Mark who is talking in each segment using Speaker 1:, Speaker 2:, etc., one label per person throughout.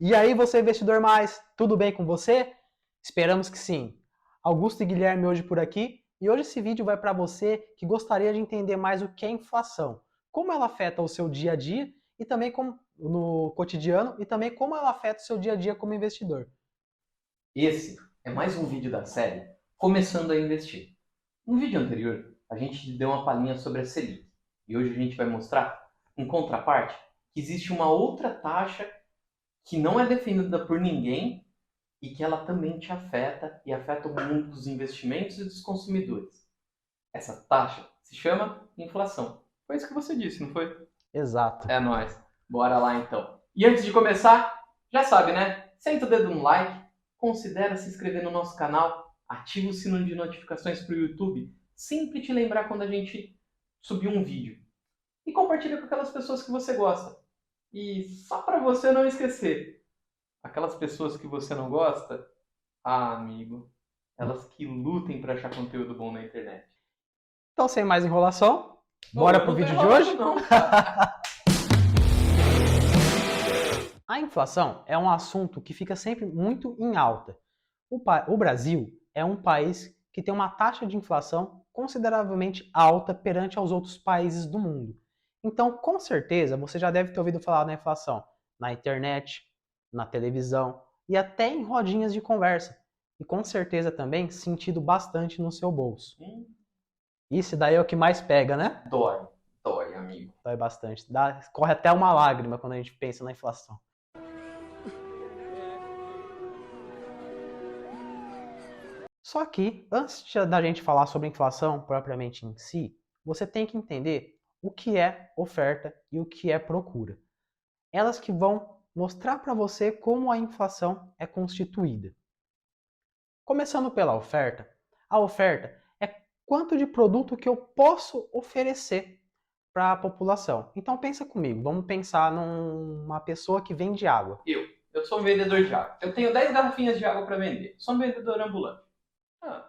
Speaker 1: E aí, você investidor mais, tudo bem com você? Esperamos que sim. Augusto e Guilherme hoje por aqui, e hoje esse vídeo vai para você que gostaria de entender mais o que é inflação, como ela afeta o seu dia a dia e também como, no cotidiano e também como ela afeta o seu dia a dia como investidor.
Speaker 2: Esse é mais um vídeo da série Começando a Investir. No vídeo anterior, a gente deu uma palhinha sobre a Selic e hoje a gente vai mostrar, em contraparte, que existe uma outra taxa que não é defendida por ninguém e que ela também te afeta e afeta o mundo dos investimentos e dos consumidores. Essa taxa se chama inflação. Foi isso que você disse, não foi?
Speaker 1: Exato.
Speaker 2: É nóis. Bora lá então. E antes de começar, já sabe, né? Senta o dedo no like, considera se inscrever no nosso canal, ativa o sino de notificações para o YouTube, sempre te lembrar quando a gente subir um vídeo. E compartilha com aquelas pessoas que você gosta. E só para você não esquecer, aquelas pessoas que você não gosta, amigo, elas que lutem para achar conteúdo bom na internet.
Speaker 1: Então, sem mais enrolação,
Speaker 2: Bom,
Speaker 1: bora
Speaker 2: eu
Speaker 1: pro
Speaker 2: não tô
Speaker 1: vídeo de
Speaker 2: enrolando
Speaker 1: hoje?
Speaker 2: não, cara.
Speaker 1: A inflação é um assunto que fica sempre muito em alta. O Brasil é um país que tem uma taxa de inflação consideravelmente alta perante aos outros países do mundo. Então, com certeza, você já deve ter ouvido falar da inflação na internet, na televisão e até em rodinhas de conversa. E com certeza também sentido bastante no seu bolso. Isso daí é o que mais pega, né?
Speaker 2: Dói, dói, amigo.
Speaker 1: Dói bastante. Corre até uma lágrima quando a gente pensa na inflação. Só que, antes da gente falar sobre inflação propriamente em si, você tem que entender o que é oferta e o que é procura. Elas que vão mostrar para você como a inflação é constituída. Começando pela oferta, a oferta é quanto de produto que eu posso oferecer para a população. Então pensa comigo, vamos pensar numa pessoa que vende água.
Speaker 2: Eu sou um vendedor de água. Eu tenho 10 garrafinhas de água para vender. Sou um vendedor ambulante.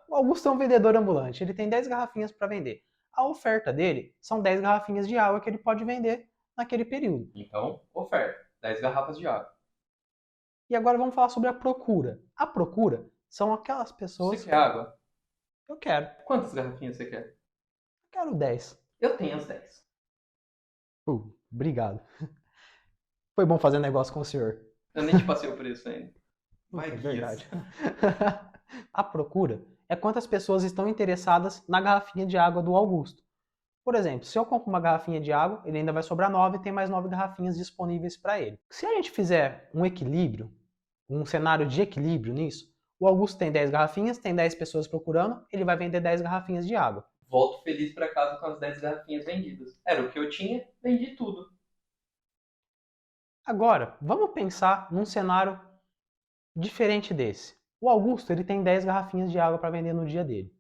Speaker 1: O Augusto é um vendedor ambulante, ele tem 10 garrafinhas para vender. A oferta dele são 10 garrafinhas de água que ele pode vender naquele período.
Speaker 2: Então, oferta. 10 garrafas de água.
Speaker 1: E agora vamos falar sobre a procura. A procura são aquelas
Speaker 2: Você
Speaker 1: pessoas
Speaker 2: quer água?
Speaker 1: que eu quero.
Speaker 2: Quantas garrafinhas você quer?
Speaker 1: Eu quero 10.
Speaker 2: Eu tenho as 10.
Speaker 1: Obrigado. Foi bom fazer negócio com o senhor.
Speaker 2: Eu nem te passei o preço ainda. Vai,
Speaker 1: É
Speaker 2: Guias.
Speaker 1: verdade. A procura é quantas pessoas estão interessadas na garrafinha de água do Augusto. Por exemplo, se eu compro uma garrafinha de água, ele ainda vai sobrar 9 e tem mais 9 garrafinhas disponíveis para ele. Se a gente fizer um equilíbrio, um cenário de equilíbrio nisso, o Augusto tem 10 garrafinhas, tem 10 pessoas procurando, ele vai vender 10 garrafinhas de água.
Speaker 2: Volto feliz para casa com as 10 garrafinhas vendidas. Era o que eu tinha, vendi tudo.
Speaker 1: Agora, vamos pensar num cenário diferente desse. O Augusto ele tem 10 garrafinhas de água para vender no dia dele.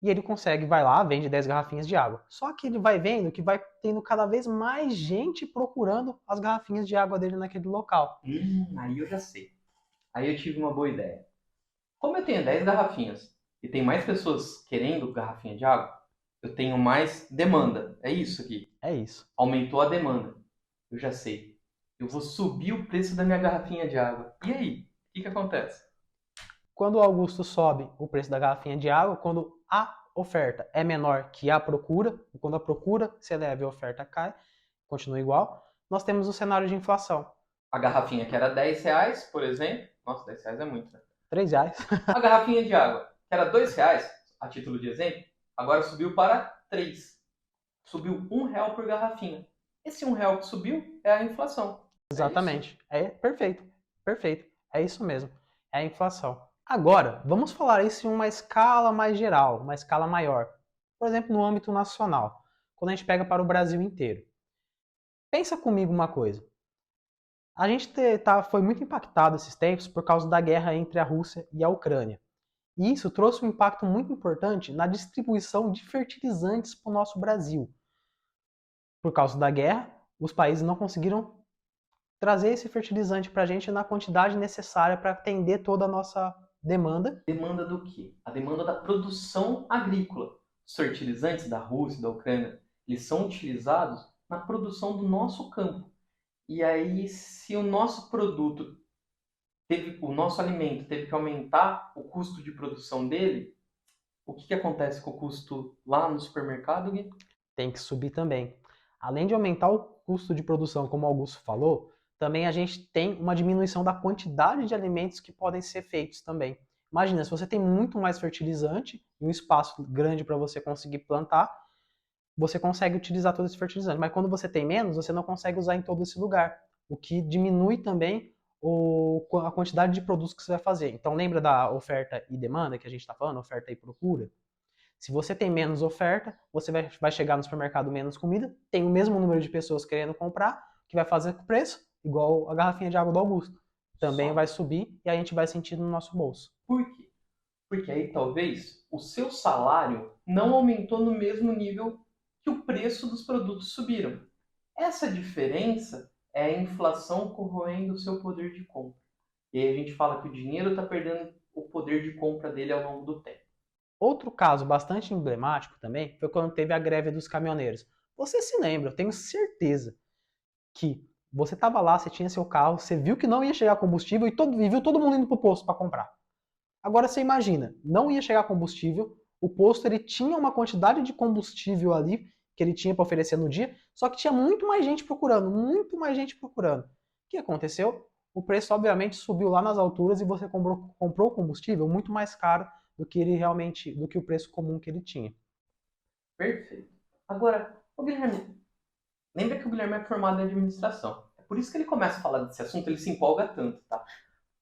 Speaker 1: E ele consegue, vai lá, vende 10 garrafinhas de água. Só que ele vai vendo que vai tendo cada vez mais gente procurando as garrafinhas de água dele naquele local.
Speaker 2: Aí eu já sei. Aí eu tive uma boa ideia. Como eu tenho 10 garrafinhas e tem mais pessoas querendo garrafinha de água, eu tenho mais demanda. É isso aqui.
Speaker 1: É isso.
Speaker 2: Aumentou a demanda. Eu já sei. Eu vou subir o preço da minha garrafinha de água. E aí? O que acontece?
Speaker 1: Quando o Augusto sobe o preço da garrafinha de água, quando a oferta é menor que a procura, quando a procura se eleva e a oferta cai, continua igual, nós temos o cenário de inflação.
Speaker 2: A garrafinha que era 10 reais, por exemplo. Nossa, 10 reais é muito, né?
Speaker 1: R$ 3.
Speaker 2: A garrafinha de água, que era 2 reais, a título de exemplo, agora subiu para 3. Subiu R$ 1 por garrafinha. Esse R$ 1 que subiu é a inflação.
Speaker 1: Exatamente. É perfeito. Perfeito. É isso mesmo. É a inflação. Agora, vamos falar isso em uma escala mais geral, uma escala maior. Por exemplo, no âmbito nacional, quando a gente pega para o Brasil inteiro. Pensa comigo uma coisa. A gente foi muito impactado esses tempos por causa da guerra entre a Rússia e a Ucrânia. E isso trouxe um impacto muito importante na distribuição de fertilizantes para o nosso Brasil. Por causa da guerra, os países não conseguiram trazer esse fertilizante para a gente na quantidade necessária para atender toda a nossa demanda.
Speaker 2: Demanda do quê? A demanda da produção agrícola. Os fertilizantes da Rússia e da Ucrânia, eles são utilizados na produção do nosso campo. E aí, se o nosso produto o nosso alimento teve que aumentar o custo de produção dele, o que acontece com o custo lá no supermercado, Gui?
Speaker 1: Tem que subir também. Além de aumentar o custo de produção, como o Augusto falou, também a gente tem uma diminuição da quantidade de alimentos que podem ser feitos também. Imagina, se você tem muito mais fertilizante e um espaço grande para você conseguir plantar, você consegue utilizar todo esse fertilizante. Mas quando você tem menos, você não consegue usar em todo esse lugar, o que diminui também a quantidade de produtos que você vai fazer. Então lembra da oferta e demanda que a gente está falando, oferta e procura? Se você tem menos oferta, você vai chegar no supermercado menos comida, tem o mesmo número de pessoas querendo comprar, que vai fazer o preço, igual a garrafinha de água do Augusto. Também
Speaker 2: Só.
Speaker 1: vai subir e a gente vai sentir no nosso bolso.
Speaker 2: Por quê? Porque aí talvez o seu salário não aumentou no mesmo nível que o preço dos produtos subiram. Essa diferença é a inflação corroendo o seu poder de compra. E aí a gente fala que o dinheiro está perdendo o poder de compra dele ao longo do tempo.
Speaker 1: Outro caso bastante emblemático também foi quando teve a greve dos caminhoneiros. Você se lembra, eu tenho certeza, que você estava lá, você tinha seu carro, você viu que não ia chegar combustível e viu todo mundo indo pro posto para comprar. Agora você imagina, não ia chegar combustível, o posto ele tinha uma quantidade de combustível ali que ele tinha para oferecer no dia, só que tinha muito mais gente procurando, muito mais gente procurando. O que aconteceu? O preço obviamente subiu lá nas alturas e você comprou o combustível muito mais caro do que ele realmente, do que o preço comum que ele tinha.
Speaker 2: Perfeito. Agora, o Guilherme, lembra que o Guilherme é formado em administração. É por isso que ele começa a falar desse assunto, ele se empolga tanto, tá?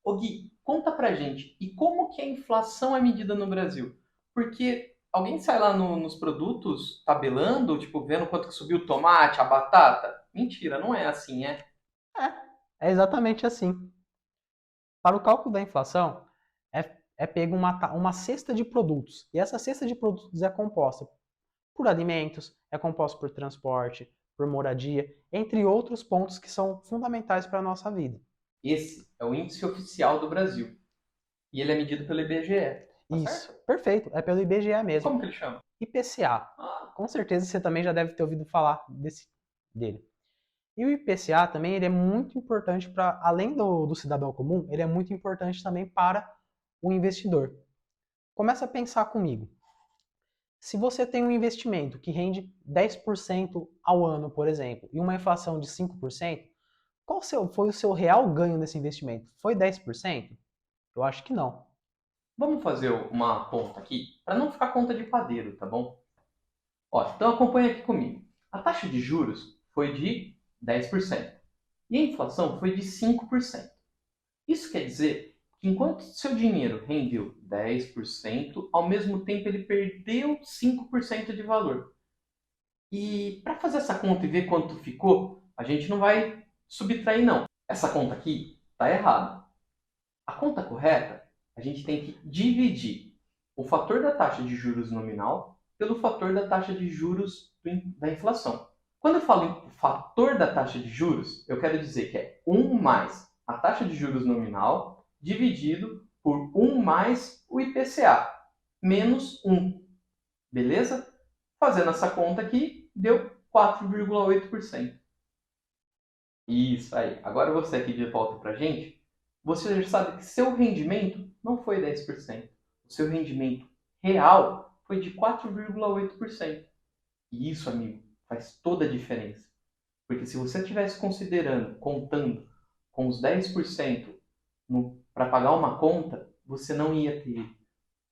Speaker 2: Ô Gui, conta pra gente, e como que a inflação é medida no Brasil? Porque alguém sai lá nos produtos tabelando, tipo, vendo quanto que subiu o tomate, a batata? Mentira, não é assim, é?
Speaker 1: É exatamente assim. Para o cálculo da inflação, é pego uma cesta de produtos. E essa cesta de produtos é composta por alimentos, é composta por transporte, por moradia, entre outros pontos que são fundamentais para a nossa vida.
Speaker 2: Esse é o índice oficial do Brasil. E ele é medido pelo IBGE, tá
Speaker 1: Isso,
Speaker 2: certo?
Speaker 1: perfeito, é pelo IBGE mesmo.
Speaker 2: Como que ele chama?
Speaker 1: IPCA,
Speaker 2: Ah,
Speaker 1: com certeza você também já deve ter ouvido falar dele. E o IPCA também ele é muito importante para, além do cidadão comum, ele é muito importante também para o investidor. Começa a pensar comigo. Se você tem um investimento que rende 10% ao ano, por exemplo, e uma inflação de 5%, foi o seu real ganho nesse investimento? Foi 10%? Eu acho que não.
Speaker 2: vamos fazer uma conta aqui, para não ficar conta de padeiro, tá bom? Ó, então acompanha aqui comigo. A taxa de juros foi de 10% e a inflação foi de 5%. Isso quer dizer que enquanto seu dinheiro rendeu 10%, ao mesmo tempo ele perdeu 5% de valor. E para fazer essa conta e ver quanto ficou, a gente não vai subtrair não. Essa conta aqui está errada. A conta correta, a gente tem que dividir o fator da taxa de juros nominal pelo fator da taxa de juros da inflação. Quando eu falo em fator da taxa de juros, eu quero dizer que é 1 mais a taxa de juros nominal dividido por 1 mais o IPCA, menos 1. Beleza? Fazendo essa conta aqui, deu 4,8%. Isso aí. Agora você aqui de volta para a gente, você já sabe que seu rendimento não foi 10%. O seu rendimento real foi de 4,8%. E isso, amigo, faz toda a diferença. Porque se você estivesse considerando, contando com os 10% para pagar uma conta, você não ia ter.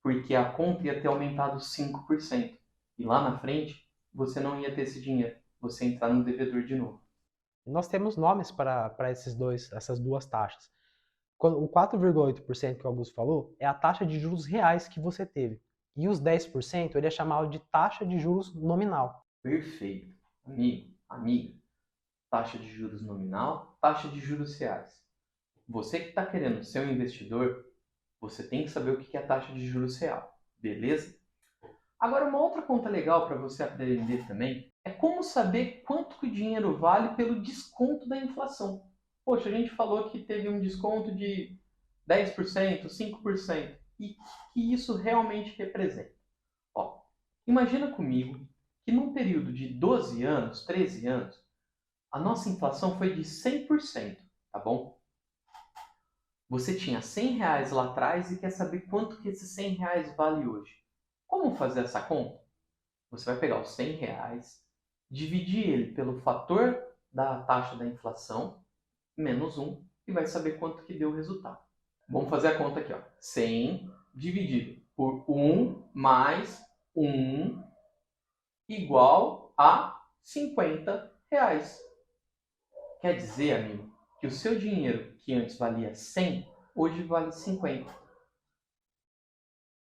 Speaker 2: Porque a conta ia ter aumentado 5%. E lá na frente, você não ia ter esse dinheiro. Você ia entrar no devedor de novo.
Speaker 1: Nós temos nomes para essas duas taxas. O 4,8% que o Augusto falou é a taxa de juros reais que você teve. E os 10% ele é chamado de taxa de juros nominal.
Speaker 2: Perfeito. Amigo, amiga, taxa de juros nominal, taxa de juros reais. Você que está querendo ser um investidor, você tem que saber o que é a taxa de juros real, beleza? Agora, uma outra conta legal para você aprender também é como saber quanto que o dinheiro vale pelo desconto da inflação. Poxa, a gente falou que teve um desconto de 10%, 5%. E que isso realmente representa? Ó, imagina comigo que num período de 12 anos, 13 anos, A nossa inflação foi de 100%, tá bom? Você tinha R$ 100 lá atrás e quer saber quanto que esses R$ 100 vale hoje. Como fazer essa conta? Você vai pegar os R$ 100, dividir ele pelo fator da taxa da inflação, menos 1, e vai saber quanto que deu o resultado. Vamos fazer a conta aqui, ó. 100 dividido por 1 mais 1 igual a R$ 50. Quer dizer, amigo, que o seu dinheiro, que antes valia 100, hoje vale 50.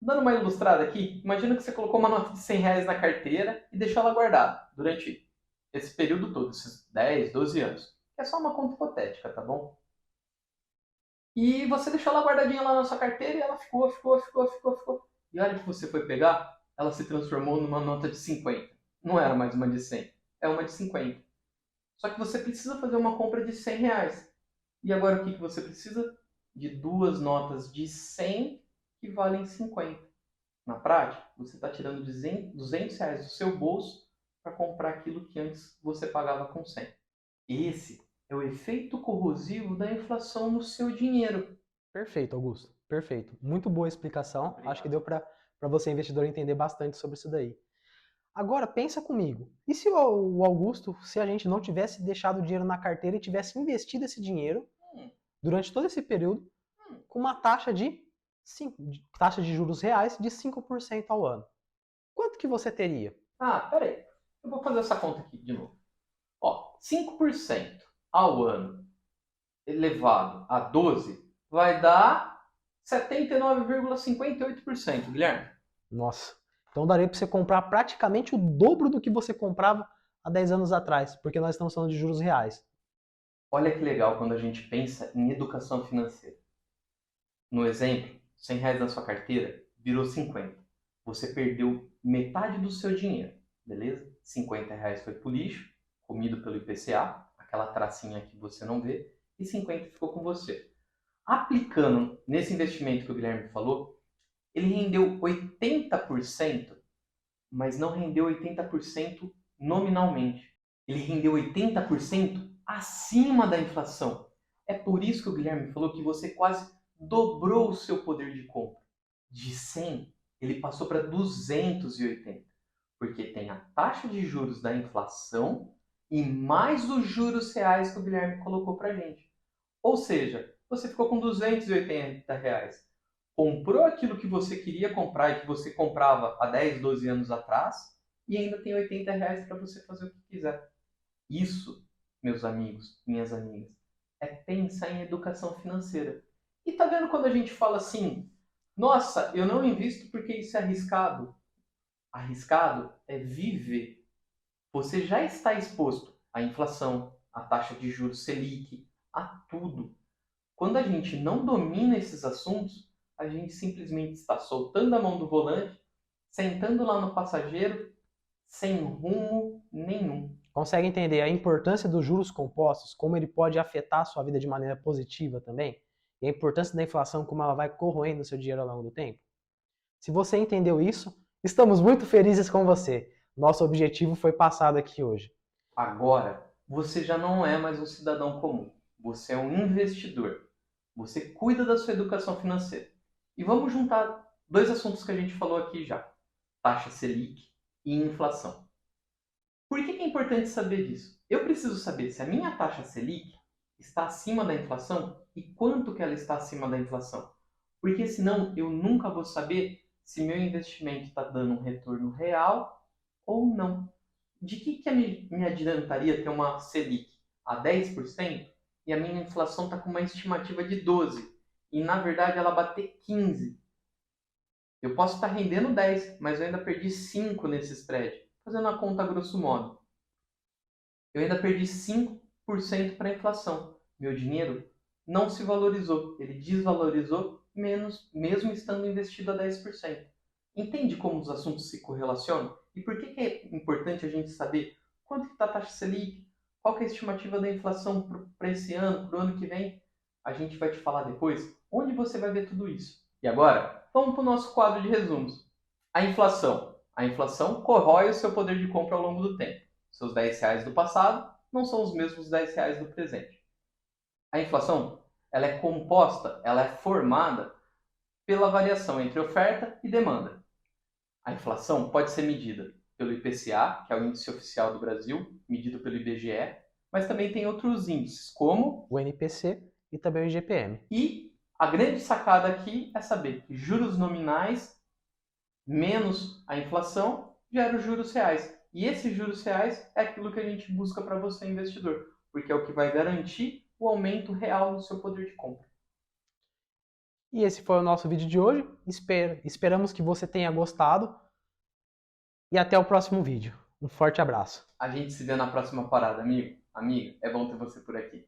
Speaker 2: Dando uma ilustrada aqui, imagina que você colocou uma nota de R$ 100 na carteira e deixou ela guardada durante esse período todo, esses 10, 12 anos. É só uma conta hipotética, tá bom? E você deixou ela guardadinha lá na sua carteira e ela ficou. E a hora que você foi pegar, ela se transformou numa nota de 50. Não era mais uma de 100, é uma de 50. Só que você precisa fazer uma compra de R$ 100. E agora o que você precisa? De duas notas de 100 que valem 50. Na prática, você está tirando R$ 200 do seu bolso para comprar aquilo que antes você pagava com 100. Esse é o efeito corrosivo da inflação no seu dinheiro.
Speaker 1: Perfeito, Augusto. Perfeito. Muito boa explicação.
Speaker 2: Obrigado.
Speaker 1: Acho que deu para você, investidor, entender bastante sobre isso daí. Agora, pensa comigo. E se o Augusto, se a gente não tivesse deixado o dinheiro na carteira e tivesse investido esse dinheiro durante todo esse período com uma taxa de juros reais de 5% ao ano? Quanto que você teria?
Speaker 2: Peraí. Eu vou fazer essa conta aqui de novo. 5% ao ano elevado a 12 vai dar 79,58%, Guilherme.
Speaker 1: Nossa, então daria para você comprar praticamente o dobro do que você comprava há 10 anos atrás, porque nós estamos falando de juros reais.
Speaker 2: Olha que legal quando a gente pensa em educação financeira. No exemplo, R$ 100 na sua carteira virou 50. Você perdeu metade do seu dinheiro, beleza? R$ 50 foi pro lixo, comido pelo IPCA, aquela tracinha que você não vê, e 50 ficou com você. Aplicando nesse investimento que o Guilherme falou, ele rendeu 80%, mas não rendeu 80% nominalmente. Ele rendeu 80% acima da inflação. É por isso que o Guilherme falou que você quase dobrou o seu poder de compra. De 100, ele passou para 280, porque tem a taxa de juros da inflação e mais os juros reais que o Guilherme colocou para a gente. Ou seja, você ficou com R$ 280. Comprou aquilo que você queria comprar e que você comprava há 10, 12 anos atrás e ainda tem R$ 80 para você fazer o que quiser. Isso, meus amigos, minhas amigas, é pensar em educação financeira. E tá vendo quando a gente fala assim, nossa, eu não invisto porque isso é arriscado. Arriscado é viver. Você já está exposto à inflação, à taxa de juros Selic, a tudo. Quando a gente não domina esses assuntos, a gente simplesmente está soltando a mão do volante, sentando lá no passageiro, sem rumo nenhum.
Speaker 1: Consegue entender a importância dos juros compostos, como ele pode afetar a sua vida de maneira positiva também? E a importância da inflação, como ela vai corroendo o seu dinheiro ao longo do tempo? Se você entendeu isso, estamos muito felizes com você. Nosso objetivo foi passado aqui hoje.
Speaker 2: Agora, você já não é mais um cidadão comum. Você é um investidor. Você cuida da sua educação financeira. E vamos juntar dois assuntos que a gente falou aqui já. Taxa Selic e inflação. Por que é importante saber disso? Eu preciso saber se a minha taxa Selic está acima da inflação e quanto que ela está acima da inflação. Porque senão eu nunca vou saber se meu investimento está dando um retorno real ou não. De que me adiantaria ter uma Selic a 10% e a minha inflação está com uma estimativa de 12% e na verdade ela bater 15%? Eu posso estar rendendo 10%, mas eu ainda perdi 5% nesse spread. Fazendo a conta a grosso modo. Eu ainda perdi 5% para a inflação. Meu dinheiro não se valorizou. Ele desvalorizou mesmo estando investido a 10%. Entende como os assuntos se correlacionam? E por que é importante a gente saber quanto que está a taxa Selic? Qual que é a estimativa da inflação para esse ano, para o ano que vem? A gente vai te falar depois onde você vai ver tudo isso. E agora, vamos para o nosso quadro de resumos. A inflação. A inflação corrói o seu poder de compra ao longo do tempo. Seus R$ 10 do passado não são os mesmos R$ 10 do presente. A inflação, ela é composta, ela é formada pela variação entre oferta e demanda. A inflação pode ser medida pelo IPCA, que é o índice oficial do Brasil, medido pelo IBGE, mas também tem outros índices, como
Speaker 1: O NPC e também o IGPM.
Speaker 2: E a grande sacada aqui é saber que juros nominais menos a inflação gera os juros reais. E esses juros reais é aquilo que a gente busca para você, investidor, porque é o que vai garantir o aumento real do seu poder de compra.
Speaker 1: E esse foi o nosso vídeo de hoje. Esperamos que você tenha gostado. E até o próximo vídeo. Um forte abraço.
Speaker 2: A gente se vê na próxima parada, amigo. Amiga, é bom ter você por aqui.